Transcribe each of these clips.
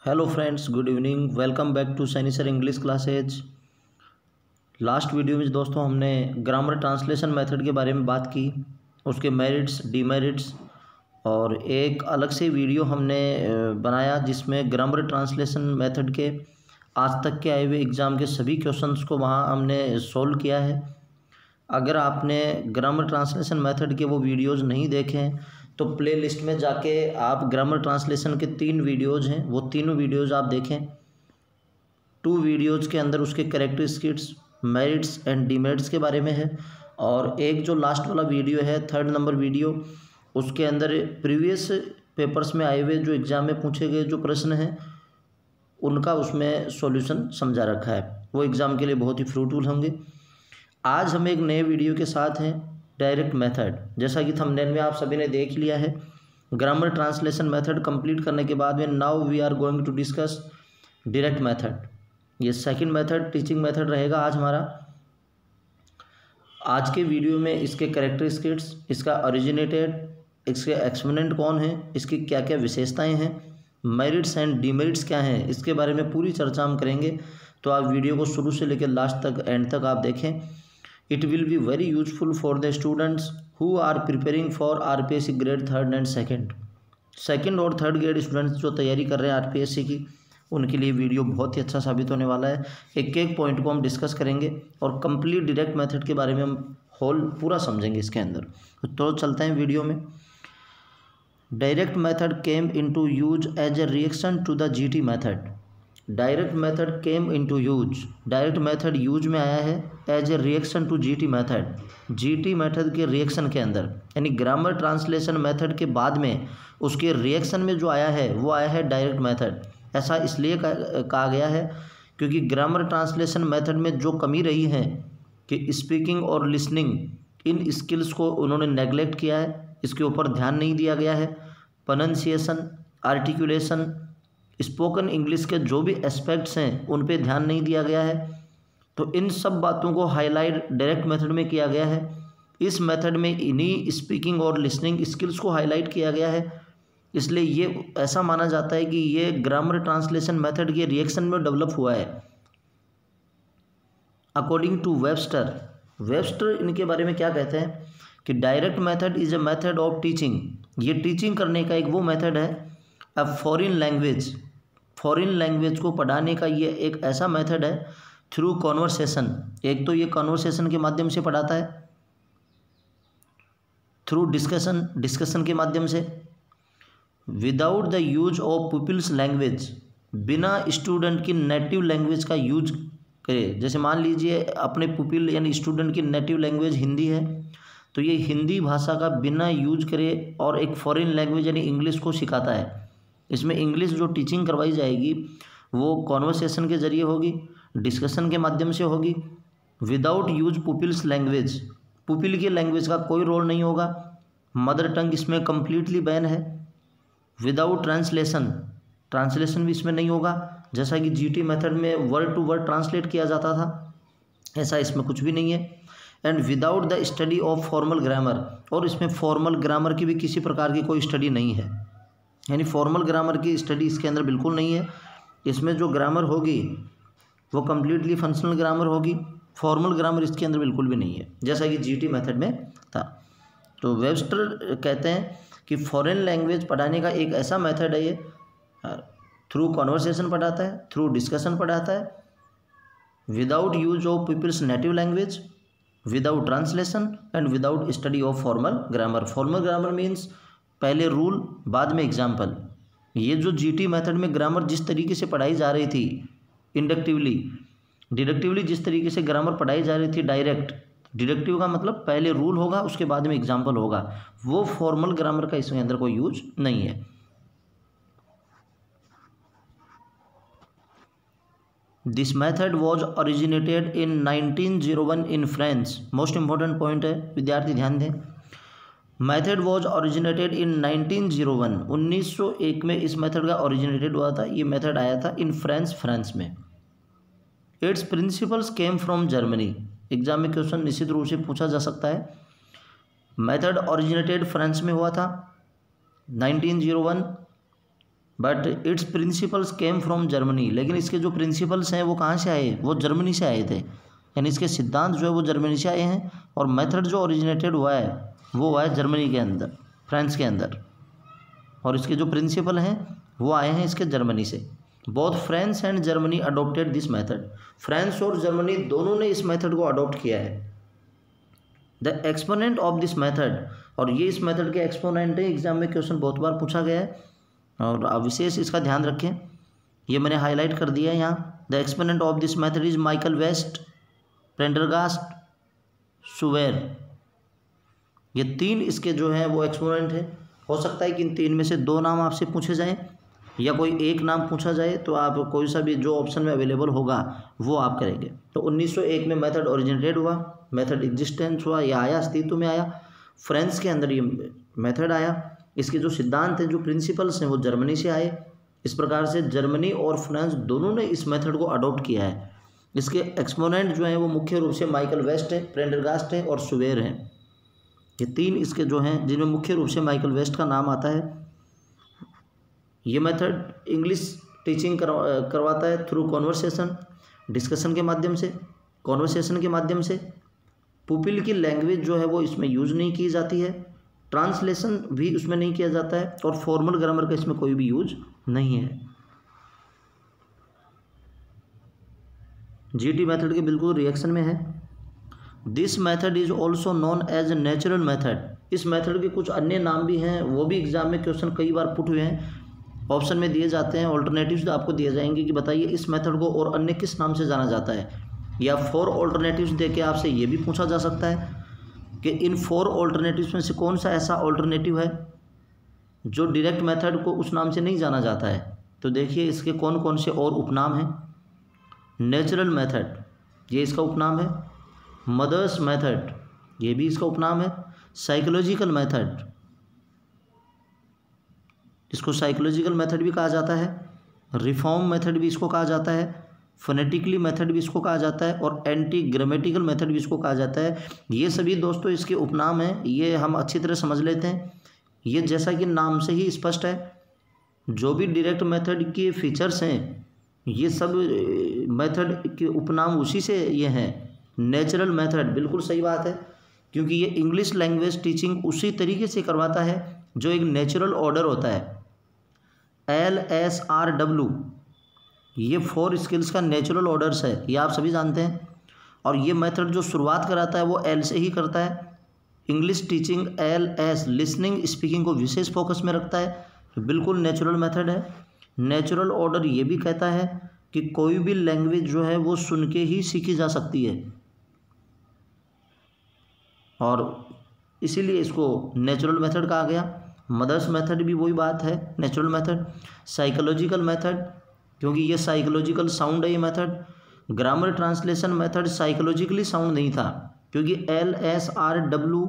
Hello friends, good evening. Welcome back to Saini sir English classes. Last video में दोस्तों हमने grammar translation method के बारे में बात की, उसके मेरिट्स डीमेरिट्स, और एक अलग से वीडियो हमने बनाया जिसमें ग्रामर ट्रांसलेशन मेथड के आज तक के आए हुए एग्ज़ाम के सभी क्वेश्चंस को वहाँ हमने सोल्व किया है। अगर आपने ग्रामर ट्रांसलेशन मेथड के वो वीडियोज़ नहीं देखे तो प्लेलिस्ट में जाके आप ग्रामर ट्रांसलेशन के 3 वीडियोज़ हैं, वो तीनों वीडियोज़ आप देखें। 2 वीडियोज़ के अंदर उसके कैरेक्टरिस्टिक्स, मेरिट्स एंड डीमेरिट्स के बारे में है, और एक जो लास्ट वाला वीडियो है 3rd नंबर वीडियो, उसके अंदर प्रीवियस पेपर्स में आए हुए जो एग्ज़ाम में पूछे गए जो प्रश्न हैं उनका उसमें सॉल्यूशन समझा रखा है। वो एग्ज़ाम के लिए बहुत ही फ्रूटफुल होंगे। आज हम एक नए वीडियो के साथ हैं, डायरेक्ट मेथड। जैसा कि थंबनेल में आप सभी ने देख लिया है, ग्रामर ट्रांसलेशन मेथड कंप्लीट करने के बाद में now we are going to discuss direct method. ये सेकंड मेथड टीचिंग मेथड रहेगा आज हमारा। आज के वीडियो में इसके कैरेक्टरिस्टिक्स, इसका ओरिजिनेटेड, इसके एक्सपोनेंट कौन है, इसकी क्या क्या विशेषताएं हैं, मेरिट्स एंड डीमेरिट्स क्या हैं, इसके बारे में पूरी चर्चा हम करेंगे। तो आप वीडियो को शुरू से लेकर लास्ट तक, एंड तक आप देखें। It will be very useful for the students who are preparing for RPSC grade 3rd and second और थर्ड ग्रेड स्टूडेंट्स जो तैयारी कर रहे हैं RPSC की, उनके लिए वीडियो बहुत ही अच्छा साबित होने वाला है। एक एक पॉइंट को हम डिस्कस करेंगे और कंप्लीट डायरेक्ट मेथड के बारे में हम होल पूरा समझेंगे इसके अंदर। तो चलते हैं वीडियो में। Direct method came into use as a reaction to the GT method. Direct method came into use, direct method use में आया है as a reaction to GT method. GT method के रिएक्शन के अंदर, यानी ग्रामर ट्रांसलेशन मेथड के बाद में उसके रिएक्शन में जो आया है वो आया है डायरेक्ट मेथड। ऐसा इसलिए कहा गया है क्योंकि ग्रामर ट्रांसलेशन मेथड में जो कमी रही है कि स्पीकिंग और लिसनिंग, इन स्किल्स को उन्होंने नेगलेक्ट किया है, इसके ऊपर ध्यान नहीं दिया गया है। प्रोनंसिएशन, आर्टिकुलेशन, स्पोकन इंग्लिश के जो भी एस्पेक्ट्स हैं उन पे ध्यान नहीं दिया गया है। तो इन सब बातों को हाईलाइट डायरेक्ट मेथड में किया गया है। इस मेथड में इन्हीं स्पीकिंग और लिसनिंग स्किल्स को हाईलाइट किया गया है, इसलिए ये ऐसा माना जाता है कि ये ग्रामर ट्रांसलेशन मेथड के रिएक्शन में डेवलप हुआ है। अकॉर्डिंग टू वेबस्टर, वेबस्टर इनके बारे में क्या कहते हैं कि direct method is a method of teaching. ये टीचिंग करने का एक वो मेथड है। अ फॉरेन लैंग्वेज को पढ़ाने का ये एक ऐसा मेथड है थ्रू कॉन्वर्सेशन। एक तो ये कॉन्वर्सेशन के माध्यम से पढ़ाता है, थ्रू डिस्कशन के माध्यम से, without the use of peoples language, बिना स्टूडेंट की नेटिव लैंग्वेज का यूज करे। जैसे मान लीजिए अपने पुपिल यानी स्टूडेंट की नेटिव लैंग्वेज हिंदी है, तो ये हिंदी भाषा का बिना यूज करे और एक फॉरेन लैंग्वेज यानी इंग्लिश को सिखाता है। इसमें इंग्लिश जो टीचिंग करवाई जाएगी वो कॉन्वर्सेशन के ज़रिए होगी, डिस्कशन के माध्यम से होगी, without use pupils language. Pupil की लैंग्वेज का कोई रोल नहीं होगा, मदर टंग इसमें कम्प्लीटली बैन है। विदाउट ट्रांसलेशन भी इसमें नहीं होगा, जैसा कि GT मेथड में वर्ड टू वर्ड ट्रांसलेट किया जाता था, ऐसा इसमें कुछ भी नहीं है। And without the study of formal grammar, और इसमें फॉर्मल ग्रामर की भी किसी प्रकार की कोई स्टडी नहीं है, यानी फॉर्मल ग्रामर की स्टडी इसके अंदर बिल्कुल नहीं है। इसमें जो ग्रामर होगी वो कम्प्लीटली फंक्शनल ग्रामर होगी, फॉर्मल ग्रामर इसके अंदर बिल्कुल भी नहीं है, जैसा कि GT मेथड में था। तो वेबस्टर कहते हैं कि फॉरेन लैंग्वेज पढ़ाने का एक ऐसा मेथड है ये, थ्रू कॉन्वर्सेशन पढ़ाता है, थ्रू डिस्कशन पढ़ाता है, without use of peoples native language, without translation and without study of formal grammar. Formal grammar means पहले रूल बाद में एग्जाम्पल। ये जो GT मेथड में ग्रामर जिस तरीके से पढ़ाई जा रही थी, इंडक्टिवली डिडक्टिवली जिस तरीके से ग्रामर पढ़ाई जा रही थी, डायरेक्ट डिडक्टिव का मतलब पहले रूल होगा उसके बाद में एग्जाम्पल होगा, वो फॉर्मल ग्रामर का इसके अंदर कोई यूज नहीं है। This method was originated in 1901 in France. Most important point है, विद्यार्थी ध्यान दें। मेथड वॉज ओरिजिनेटेड इन 1901, 1901 में इस मेथड का ओरिजिनेटेड हुआ था। ये मेथड आया था इन फ्रांस में। It's principles came from Germany. Exam में क्वेश्चन निश्चित रूप से पूछा जा सकता है। मेथड ओरिजिनेटेड फ्रांस में हुआ था 1901, but it's principles came from Germany, लेकिन इसके जो प्रिंसिपल्स हैं वो कहाँ से आए, वो जर्मनी से आए थे, यानी इसके सिद्धांत जो है वो जर्मनी से आए हैं, और मेथड जो ओरिजिनेटेड हुआ है वो हुआ है जर्मनी के अंदर, फ्रांस के अंदर, और इसके जो प्रिंसिपल हैं वो आए हैं इसके जर्मनी से। Both France and Germany adopted this method, France और जर्मनी दोनों ने इस मेथड को अडोप्ट किया है। The exponent of this method, और ये इस मेथड के एक्सपोनेंट है, एग्जाम में क्वेश्चन बहुत बार पूछा गया है और आप विशेष इसका ध्यान रखें, ये मैंने हाईलाइट कर दिया है यहाँ। The exponent of this method is Michael West, Prendergast, Sauveur, ये तीन इसके जो हैं वो एक्सपोनेंट हैं। हो सकता है कि इन तीन में से दो नाम आपसे पूछे जाएं या कोई एक नाम पूछा जाए, तो आप कोई सा भी जो ऑप्शन में अवेलेबल होगा वो आप करेंगे। तो 1901 में मेथड ओरिजिनेटेड हुआ, मेथड एग्जिस्टेंस हुआ या आया, अस्तित्व में आया, फ्रांस के अंदर ये मेथड आया। इसके जो सिद्धांत हैं, जो प्रिंसिपल्स हैं वो जर्मनी से आए। इस प्रकार से जर्मनी और फ्रांस दोनों ने इस मेथड को अडॉप्ट किया है। इसके एक्सपोनेंट जो हैं वो मुख्य रूप से माइकल वेस्ट है, प्रेंडरगास्ट है और सुवेर हैं। ये तीन इसके जो हैं जिनमें मुख्य रूप से माइकल वेस्ट का नाम आता है। ये मेथड इंग्लिश टीचिंग करवाता है थ्रू कॉन्वर्सेशन, डिस्कशन के माध्यम से, कॉन्वर्सेशन के माध्यम से। पुपिल की लैंग्वेज जो है वो इसमें यूज़ नहीं की जाती है, ट्रांसलेशन भी उसमें नहीं किया जाता है, और फॉर्मल ग्रामर का इसमें कोई भी यूज नहीं है। जीटी मेथड के बिल्कुल रिएक्शन में है। This method is also known as natural method, इस मेथड के कुछ अन्य नाम भी हैं, वो भी एग्जाम में क्वेश्चन कई बार पुट हुए हैं, ऑप्शन में दिए जाते हैं, ऑल्टरनेटिव्स आपको दिए जाएंगे कि बताइए इस मेथड को और अन्य किस नाम से जाना जाता है, या 4 ऑल्टरनेटिव्स दे के आपसे ये भी पूछा जा सकता है कि इन 4 ऑल्टरनेटिव्स में से कौन सा ऐसा ऑल्टरनेटिव है जो डायरेक्ट मेथड को उस नाम से नहीं जाना जाता है। तो देखिए इसके कौन कौन से और उपनाम हैं। नेचुरल मेथड, ये इसका उपनाम है। मदर्स मेथड, ये भी इसका उपनाम है। साइकोलॉजिकल मेथड, इसको साइकोलॉजिकल मेथड भी कहा जाता है। रिफॉर्म मेथड भी इसको कहा जाता है। फोनेटिकली मेथड भी इसको कहा जाता है, और एंटी ग्रामेटिकल मेथड भी इसको कहा जाता है। ये सभी दोस्तों इसके उपनाम हैं, ये हम अच्छी तरह समझ लेते हैं। ये जैसा कि नाम से ही स्पष्ट है, जो भी डायरेक्ट मेथड के फीचर्स हैं ये सब मेथड के उपनाम उसी से ये हैं। नेचुरल मेथड, बिल्कुल सही बात है, क्योंकि ये इंग्लिश लैंग्वेज टीचिंग उसी तरीके से करवाता है जो एक नेचुरल ऑर्डर होता है। LSRW, ये 4 स्किल्स का नेचुरल ऑर्डर्स है, ये आप सभी जानते हैं। और ये मेथड जो शुरुआत कराता है वो L से ही करता है। English teaching LS, listening speaking को विशेष फोकस में रखता है, बिल्कुल नेचुरल मेथड है। नेचुरल ऑर्डर ये भी कहता है कि कोई भी लैंग्वेज जो है वो सुन के ही सीखी जा सकती है, और इसीलिए इसको नेचुरल मेथड कहा गया। मदर्स मेथड भी वही बात है, नेचुरल मेथड। साइकोलॉजिकल मेथड, क्योंकि ये साइकोलॉजिकल साउंड है ये method. Grammar translation method psychologically sound नहीं था, क्योंकि LSRW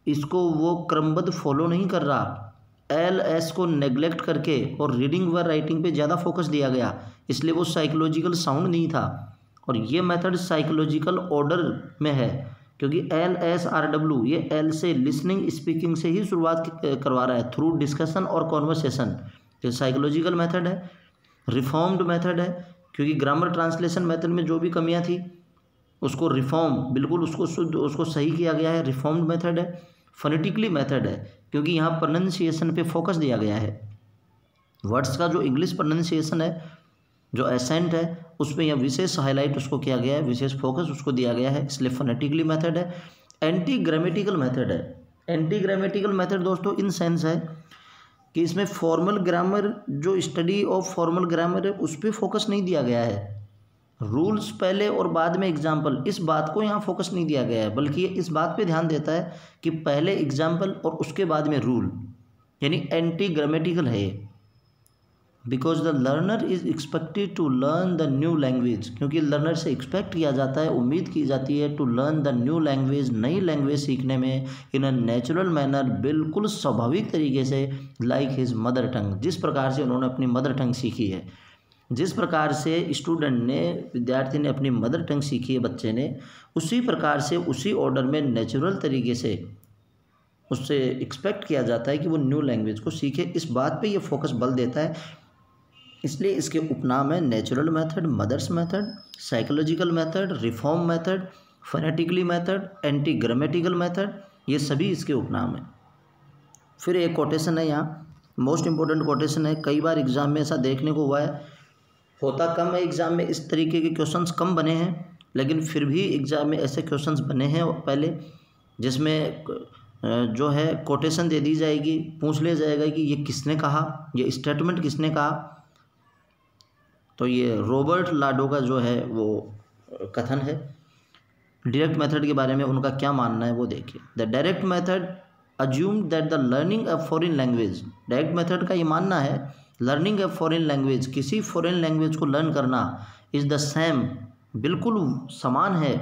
इसको वो क्रमबद्ध फॉलो नहीं कर रहा। LS को नेग्लेक्ट करके और रीडिंग व राइटिंग पे ज़्यादा फोकस दिया गया, इसलिए वो साइकोलॉजिकल साउंड नहीं था। और ये मेथड साइकोलॉजिकल ऑर्डर में है, क्योंकि LSRW ये L से लिसनिंग स्पीकिंग से ही शुरुआत करवा रहा है थ्रू डिस्कशन और कॉन्वर्सेशन। ये साइकोलॉजिकल मेथड है। रिफॉर्म्ड मेथड है, क्योंकि ग्रामर ट्रांसलेशन मेथड में जो भी कमियां थी उसको रिफॉर्म, बिल्कुल उसको शुद्ध, उसको सही किया गया है, रिफॉर्म्ड मेथड है। फोनेटिकली मेथड है, क्योंकि यहाँ प्रोनाउंसिएशन पे फोकस दिया गया है। वर्ड्स का जो इंग्लिश प्रोनाउंसिएशन है, जो एसेंट है, उसमें यह विशेष हाईलाइट उसको किया गया है, विशेष फोकस उसको दिया गया है, इसलिए फोनेटिकली मेथड है। एंटी ग्रामेटिकल मेथड है। एंटी ग्रामेटिकल मेथड दोस्तों इन सेंस है कि इसमें फॉर्मल ग्रामर, जो स्टडी ऑफ फॉर्मल ग्रामर है उस पर फोकस नहीं दिया गया है। रूल्स पहले और बाद में एग्जाम्पल, इस बात को यहाँ फोकस नहीं दिया गया है, बल्कि ये इस बात पे ध्यान देता है कि पहले एग्जाम्पल और उसके बाद में रूल, यानी एंटी ग्रामेटिकल है। Because the learner is expected to learn the new language, क्योंकि लर्नर से एक्सपेक्ट किया जाता है, उम्मीद की जाती है to learn the new language, नई लैंग्वेज सीखने में इन अ नेचुरल मैनर, बिल्कुल स्वाभाविक तरीके से, लाइक हिज मदर टंग, जिस प्रकार से उन्होंने अपनी मदर टंग सीखी है। जिस प्रकार से स्टूडेंट ने, विद्यार्थी ने अपनी मदर टंग सीखी है, बच्चे ने, उसी प्रकार से उसी ऑर्डर में नेचुरल तरीके से उससे एक्सपेक्ट किया जाता है कि वो न्यू लैंग्वेज को सीखे। इस बात पे ये फोकस बल देता है इसलिए इसके उपनाम है natural method, mothers method, psychological method, reform method, phonetically method, anti grammatical method, ये सभी इसके उपनाम हैं। फिर एक कोटेशन है यहाँ, मोस्ट इम्पोर्टेंट कोटेशन है, कई बार एग्जाम में ऐसा देखने को हुआ है, होता कम है एग्जाम में, इस तरीके के क्वेश्चंस कम बने हैं, लेकिन फिर भी एग्जाम में ऐसे क्वेश्चंस बने हैं पहले, जिसमें जो है कोटेशन दे दी जाएगी, पूछ लिया जाएगा कि ये किसने कहा, ये स्टेटमेंट किसने कहा। तो ये रॉबर्ट लाडो का जो है वो कथन है। डायरेक्ट मेथड के बारे में उनका क्या मानना है वो देखिए। The direct method assume that the learning a foreign language, direct method का ये मानना है लर्निंग अ फॉरेन लैंग्वेज, किसी फॉरेन लैंग्वेज को लर्न करना, इज़ द सेम, बिल्कुल समान है,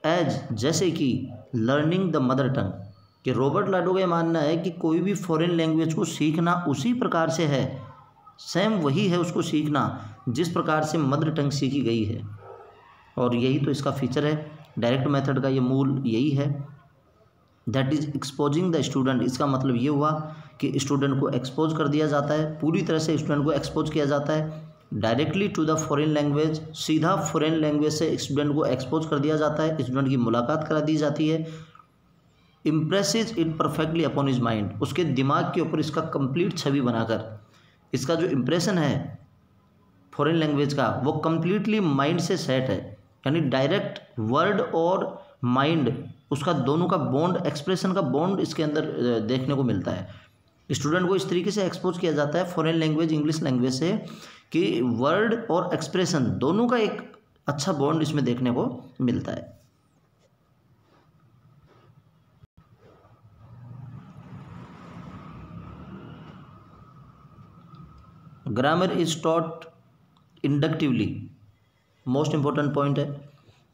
एज, जैसे कि लर्निंग द मदर टंग, कि रॉबर्ट लाडो का ये मानना है कि कोई भी फॉरेन लैंग्वेज को सीखना उसी प्रकार से है, सेम वही है उसको सीखना जिस प्रकार से मदर टंग सीखी गई है। और यही तो इसका फीचर है, डायरेक्ट मेथड का ये मूल यही है। That is exposing the student, इसका मतलब ये हुआ कि स्टूडेंट को एक्सपोज कर दिया जाता है, पूरी तरह से स्टूडेंट को एक्सपोज किया जाता है directly to the foreign language, सीधा फॉरेन लैंग्वेज से स्टूडेंट को एक्सपोज कर दिया जाता है, स्टूडेंट की मुलाकात करा दी जाती है। Impresses it perfectly upon his mind, उसके दिमाग के ऊपर इसका कंप्लीट छवि बनाकर, इसका जो इम्प्रेशन है फॉरेन लैंग्वेज का वो कंप्लीटली माइंड से सेट है, यानी डायरेक्ट वर्ड और माइंड, उसका दोनों का बॉन्ड, एक्सप्रेशन का बॉन्ड इसके अंदर देखने को मिलता है। स्टूडेंट को इस तरीके से एक्सपोज किया जाता है फॉरेन लैंग्वेज, इंग्लिश लैंग्वेज से, कि वर्ड और एक्सप्रेशन दोनों का एक अच्छा बॉन्ड इसमें देखने को मिलता है। Grammar is taught inductively, most important point है,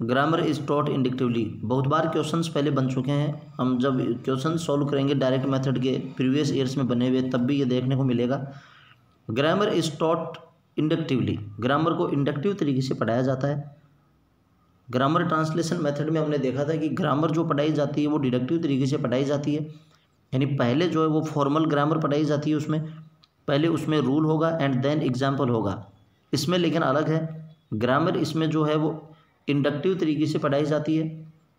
ग्रामर इज टॉट इंडक्टिवली। बहुत बार क्वेश्चंस पहले बन चुके हैं, हम जब क्वेश्चन सॉल्व करेंगे डायरेक्ट मेथड के प्रीवियस ईयर्स में बने हुए तब भी ये देखने को मिलेगा। Grammar is taught inductively, grammar को इंडक्टिव तरीके से पढ़ाया जाता है। ग्रामर ट्रांसलेशन मेथड में हमने देखा था कि ग्रामर जो पढ़ाई जाती है वो डिडक्टिव तरीके से पढ़ाई जाती है, यानी पहले जो है वो फॉर्मल ग्रामर पढ़ाई जाती है, उसमें पहले उसमें रूल होगा एंड देन एग्जाम्पल होगा। इसमें लेकिन अलग है, ग्रामर इसमें जो है वो इंडक्टिव तरीके से पढ़ाई जाती है,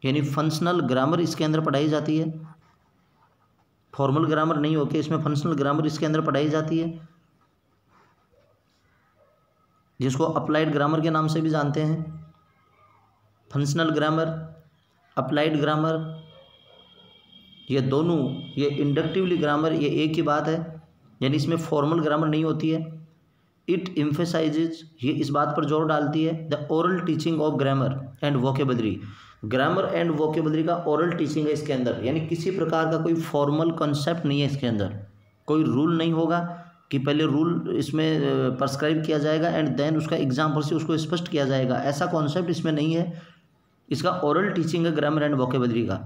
यानी फंक्शनल ग्रामर इसके अंदर पढ़ाई जाती है, फॉर्मल ग्रामर नहीं होके इसमें फंक्शनल ग्रामर इसके अंदर पढ़ाई जाती है, जिसको अप्लाइड ग्रामर के नाम से भी जानते हैं। फंक्शनल ग्रामर, अप्लाइड ग्रामर, ये दोनों, ये इंडक्टिवली ग्रामर, ये एक ही बात है, यानी इसमें फॉर्मल ग्रामर नहीं होती है। इट एम्फेसाइजेज, ये इस बात पर जोर डालती है, the oral teaching of grammar and vocabulary, grammar and vocabulary का ओरल टीचिंग है इसके अंदर, यानी किसी प्रकार का कोई फॉर्मल कॉन्सेप्ट नहीं है इसके अंदर, कोई रूल नहीं होगा कि पहले रूल इसमें प्रिस्क्राइब किया जाएगा एंड देन उसका एग्जाम्पल से उसको स्पष्ट किया जाएगा, ऐसा कॉन्सेप्ट इसमें नहीं है। इसका ओरल टीचिंग है ग्रामर एंड वोकेबलरी का।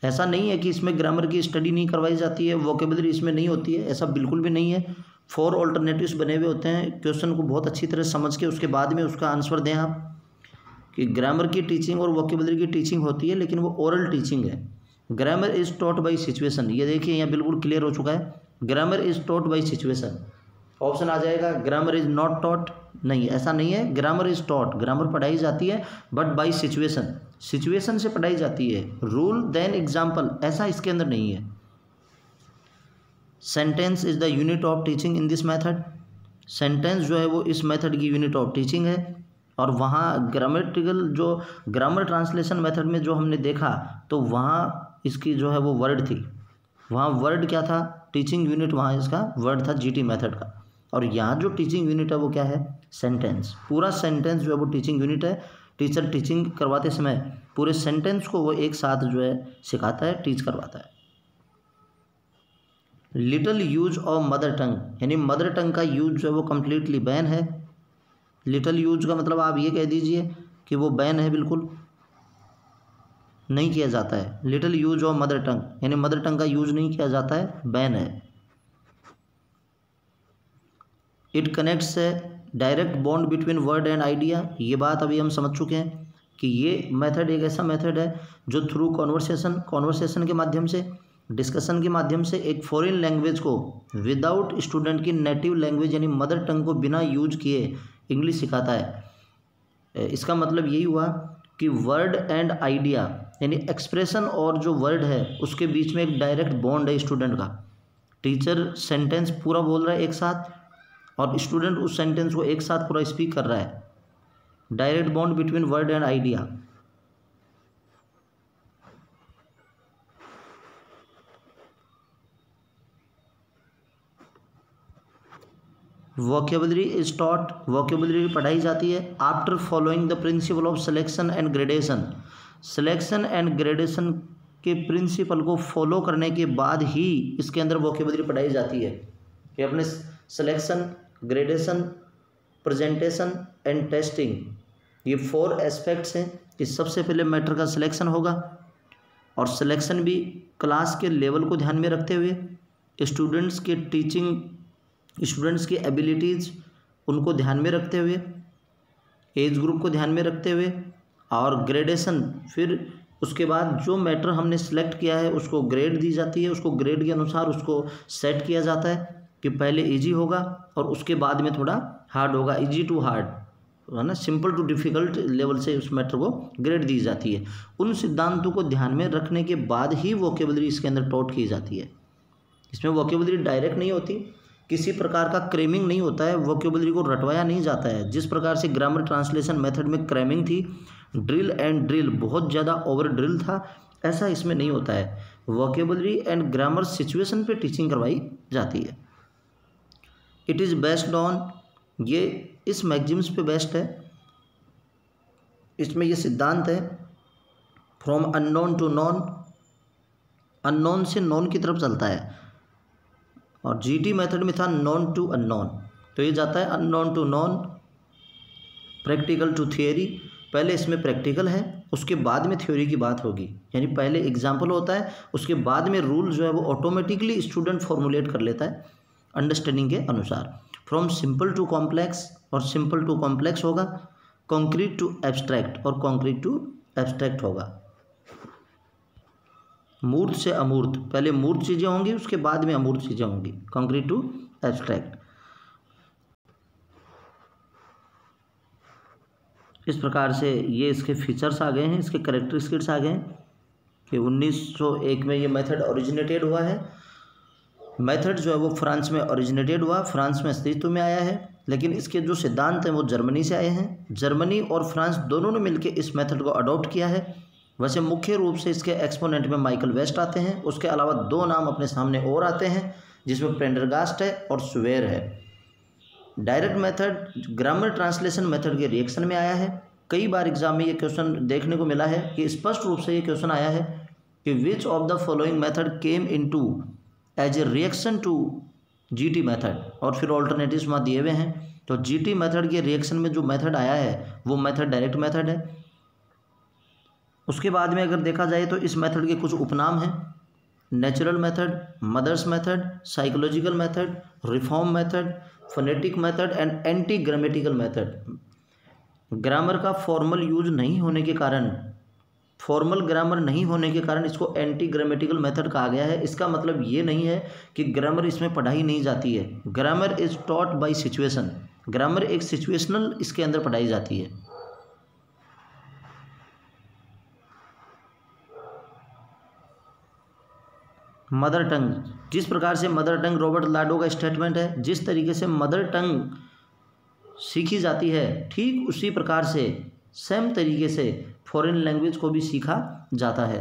ऐसा नहीं है कि इसमें ग्रामर की स्टडी नहीं करवाई जाती है, वोकेबलरी इसमें नहीं होती है, ऐसा बिल्कुल भी नहीं है। 4 ऑल्टरनेटिव्स बने हुए होते हैं, क्वेश्चन को बहुत अच्छी तरह समझ के उसके बाद में उसका आंसर दें आप, कि ग्रामर की टीचिंग और वोकेबलरी की टीचिंग होती है, लेकिन वो ओरल टीचिंग है। Grammar is taught by situation, ये देखिए यहाँ बिल्कुल क्लियर हो चुका है, grammar is taught by situation. Option आ जाएगा ग्रामर इज नॉट टॉट, नहीं ऐसा नहीं है, ग्रामर इज टॉट, ग्रामर पढ़ाई जाती है बट बाई सिचुएशन, सिचुएशन से पढ़ाई जाती है, रूल देन एग्जाम्पल ऐसा इसके अंदर नहीं है। Sentence is the unit of teaching in this method, sentence जो है वो इस मेथड की यूनिट ऑफ टीचिंग है। और वहाँ ग्रामेटिकल जो ग्रामर ट्रांसलेशन मेथड में जो हमने देखा तो वहाँ इसकी जो है वो वर्ड थी, वहाँ वर्ड क्या था, टीचिंग यूनिट वहाँ इसका वर्ड था जीटी मेथड का, और यहाँ जो टीचिंग यूनिट है वो क्या है, सेंटेंस। पूरा सेंटेंस जो है वो टीचिंग यूनिट है। टीचर टीचिंग करवाते समय पूरे सेंटेंस को वो एक साथ जो है सिखाता है, टीच करवाता है। Little use of mother tongue, यानी मदर टंग का यूज जो है वो कम्प्लीटली बैन है। लिटिल यूज का मतलब आप ये कह दीजिए कि वो बैन है, बिल्कुल नहीं किया जाता है। Little use of mother tongue, यानी मदर टंग का यूज नहीं किया जाता है, बैन है। It connects direct bond between word and idea, ये बात अभी हम समझ चुके हैं कि ये मेथड एक ऐसा मेथड है जो थ्रू कॉन्वर्सेशन के माध्यम से डिस्कशन के माध्यम से एक फॉरेन लैंग्वेज को विदाउट स्टूडेंट की नेटिव लैंग्वेज यानी मदर टंग को बिना यूज किए इंग्लिश सिखाता है। इसका मतलब यही हुआ कि वर्ड एंड आइडिया यानी एक्सप्रेशन और जो वर्ड है उसके बीच में एक डायरेक्ट बॉन्ड है स्टूडेंट का। टीचर सेंटेंस पूरा बोल रहा है एक साथ और स्टूडेंट उस सेंटेंस को एक साथ पूरा स्पीक कर रहा है। Direct bond between word and idea. Vocabulary is taught, vocabulary पढ़ाई जाती है after following the principle of selection and gradation. Selection and gradation के प्रिंसिपल को फॉलो करने के बाद ही इसके अंदर वोकेबलरी पढ़ाई जाती है कि अपने selection, gradation, presentation and testing, ये 4 एस्पेक्ट्स हैं कि सबसे पहले मैटर का सिलेक्शन होगा और सिलेक्शन भी क्लास के लेवल को ध्यान में रखते हुए, स्टूडेंट्स के टीचिंग, स्टूडेंट्स की एबिलिटीज़ उनको ध्यान में रखते हुए, एज ग्रुप को ध्यान में रखते हुए, और ग्रेडेशन फिर उसके बाद जो मैटर हमने सेलेक्ट किया है उसको ग्रेड दी जाती है। उसको ग्रेड के अनुसार उसको सेट किया जाता है कि पहले इजी होगा और उसके बाद में थोड़ा हार्ड होगा, इजी टू हार्ड है ना, सिंपल टू डिफ़िकल्ट लेवल से उस मैटर को ग्रेड दी जाती है। उन सिद्धांतों को ध्यान में रखने के बाद ही वोकेबलरी इसके अंदर टॉट की जाती है। इसमें वोकेबलरी डायरेक्ट नहीं होती, किसी प्रकार का क्रेमिंग नहीं होता है, वोकेबलरी को रटवाया नहीं जाता है। जिस प्रकार से ग्रामर ट्रांसलेशन मेथड में क्रेमिंग थी, ड्रिल एंड ड्रिल बहुत ज़्यादा ओवर ड्रिल था, ऐसा इसमें नहीं होता है। वोकेबलरी एंड ग्रामर सिचुएशन पे टीचिंग करवाई जाती है। इट इज़ बेस्ड ऑन, ये इस मैगजीम्स पे बेस्ड है। इसमें ये सिद्धांत है from unknown to known, unknown से नॉन की तरफ चलता है। और जीटी मेथड में था नॉन टू अननोन, तो ये जाता है unknown to known, practical to theory. पहले इसमें प्रैक्टिकल है, उसके बाद में थ्योरी की बात होगी, यानी पहले एग्जाम्पल होता है, उसके बाद में रूल जो है वो ऑटोमेटिकली स्टूडेंट फॉर्मुलेट कर लेता है अंडरस्टैंडिंग के अनुसार। फ्रॉम सिंपल टू कॉम्प्लेक्स, और सिंपल टू कॉम्प्लेक्स होगा। कॉन्क्रीट टू एब्स्ट्रैक्ट, और कॉन्क्रीट टू एब्स्ट्रैक्ट होगा। मूर्त से अमूर्त, पहले मूर्त चीज़ें होंगी उसके बाद में अमूर्त चीज़ें होंगी। Concrete to abstract. इस प्रकार से ये इसके फीचर्स आ गए हैं, इसके कैरेक्टरिस्टिक्स आ गए हैं कि 1901 में ये मेथड ओरिजिनेटेड हुआ है। मेथड जो है वो फ्रांस में ओरिजिनेटेड हुआ, फ्रांस में अस्तित्व में आया है, लेकिन इसके जो सिद्धांत हैं वो जर्मनी से आए हैं। जर्मनी और फ्रांस दोनों ने मिलकर इस मेथड को अडॉप्ट किया है। वैसे मुख्य रूप से इसके एक्सपोनेंट में माइकल वेस्ट आते हैं, उसके अलावा 2 नाम अपने सामने और आते हैं जिसमें प्रेंडरगास्ट है और स्वेर है। Direct method grammar translation method के रिएक्शन में आया है। कई बार एग्जाम में ये क्वेश्चन देखने को मिला है कि स्पष्ट रूप से ये क्वेश्चन आया है कि which of the following method came into as a reaction to GT method, और फिर ऑल्टरनेटिव्स वहाँ दिए हुए हैं। तो जीटी मेथड के रिएक्शन में जो मेथड आया है वो मेथड डायरेक्ट मेथड है। उसके बाद में अगर देखा जाए तो इस मेथड के कुछ उपनाम हैं, natural method, mothers method, psychological method, reform method, phonetic method and anti grammatical method. Grammar का फॉर्मल यूज नहीं होने के कारण, फॉर्मल ग्रामर नहीं होने के कारण इसको एंटी ग्रामेटिकल मेथड कहा गया है। इसका मतलब ये नहीं है कि ग्रामर इसमें पढ़ाई नहीं जाती है। Grammar is taught by situation, grammar एक सिचुएशनल इसके अंदर पढ़ाई जाती है। मदर टंग, जिस प्रकार से मदर टंग रॉबर्ट लाडो का स्टेटमेंट है, जिस तरीके से मदर टंग सीखी जाती है ठीक उसी प्रकार से सेम तरीके से फॉरेन लैंग्वेज को भी सीखा जाता है।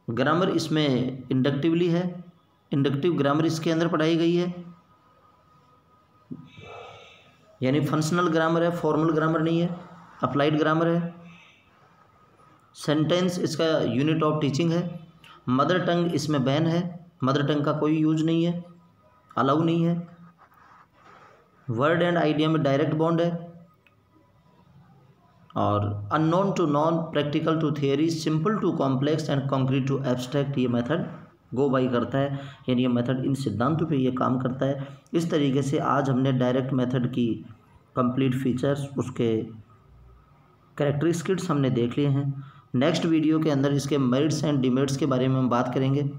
ग्रामर इसमें इंडक्टिवली है, इंडक्टिव ग्रामर इसके अंदर पढ़ाई गई है, यानी फंक्शनल ग्रामर है, फॉर्मल ग्रामर नहीं है, अप्लाइड ग्रामर है। सेंटेंस इसका यूनिट ऑफ टीचिंग है। मदर टंग इसमें बैन है, मदर टंग का कोई यूज नहीं है, अलाउ नहीं है। वर्ड एंड आइडिया में डायरेक्ट बॉन्ड है, और unknown to known, practical to theory, simple to complex and concrete to abstract ये मेथड गो बाई करता है, यानी ये मेथड इन सिद्धांतों पे ये काम करता है। इस तरीके से आज हमने डायरेक्ट मेथड की कंप्लीट फीचर्स, उसके कैरेक्टरिस्टिक्स हमने देख लिए हैं। नेक्स्ट वीडियो के अंदर इसके मेरिट्स एंड डिमेरिट्स के बारे में हम बात करेंगे।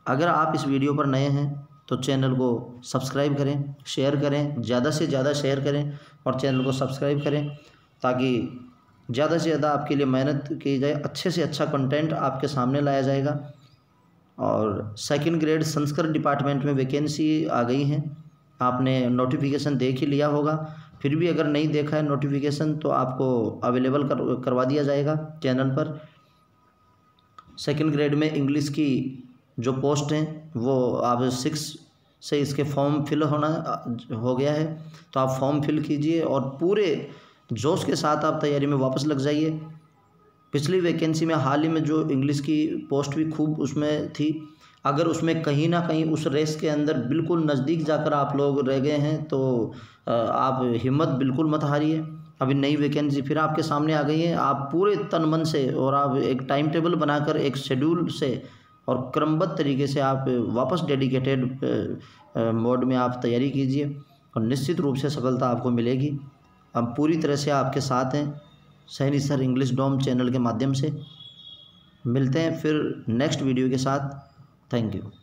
अगर आप इस वीडियो पर नए हैं तो चैनल को सब्सक्राइब करें, शेयर करें, ज़्यादा से ज़्यादा शेयर करें और चैनल को सब्सक्राइब करें, ताकि ज़्यादा से ज़्यादा आपके लिए मेहनत की जाए, अच्छे से अच्छा कंटेंट आपके सामने लाया जाएगा। और सेकंड ग्रेड संस्कृत डिपार्टमेंट में वैकेंसी आ गई हैं, आपने नोटिफिकेशन देख ही लिया होगा। फिर भी अगर नहीं देखा है नोटिफिकेशन तो आपको अवेलेबल करवा दिया जाएगा चैनल पर। सेकंड ग्रेड में इंग्लिश की जो पोस्ट हैं वो आप 6 से इसके फॉर्म फिल होना हो गया है, तो आप फॉर्म फिल कीजिए और पूरे जोश के साथ आप तैयारी में वापस लग जाइए। पिछली वैकेंसी में हाल ही में जो इंग्लिश की पोस्ट भी खूब उसमें थी, अगर उसमें कहीं ना कहीं उस रेस के अंदर बिल्कुल नज़दीक जाकर आप लोग रह गए हैं तो आप हिम्मत बिल्कुल मत हारिए। अभी नई वैकेंसी फिर आपके सामने आ गई है, आप पूरे तन मन से और आप एक टाइम टेबल बनाकर एक शेड्यूल से और क्रमबद्ध तरीके से आप वापस डेडिकेटेड मोड में आप तैयारी कीजिए और निश्चित रूप से सफलता आपको मिलेगी। हम पूरी तरह से आपके साथ हैं Saini sir English Dom channel के माध्यम से। मिलते हैं फिर नेक्स्ट वीडियो के साथ। Thank you.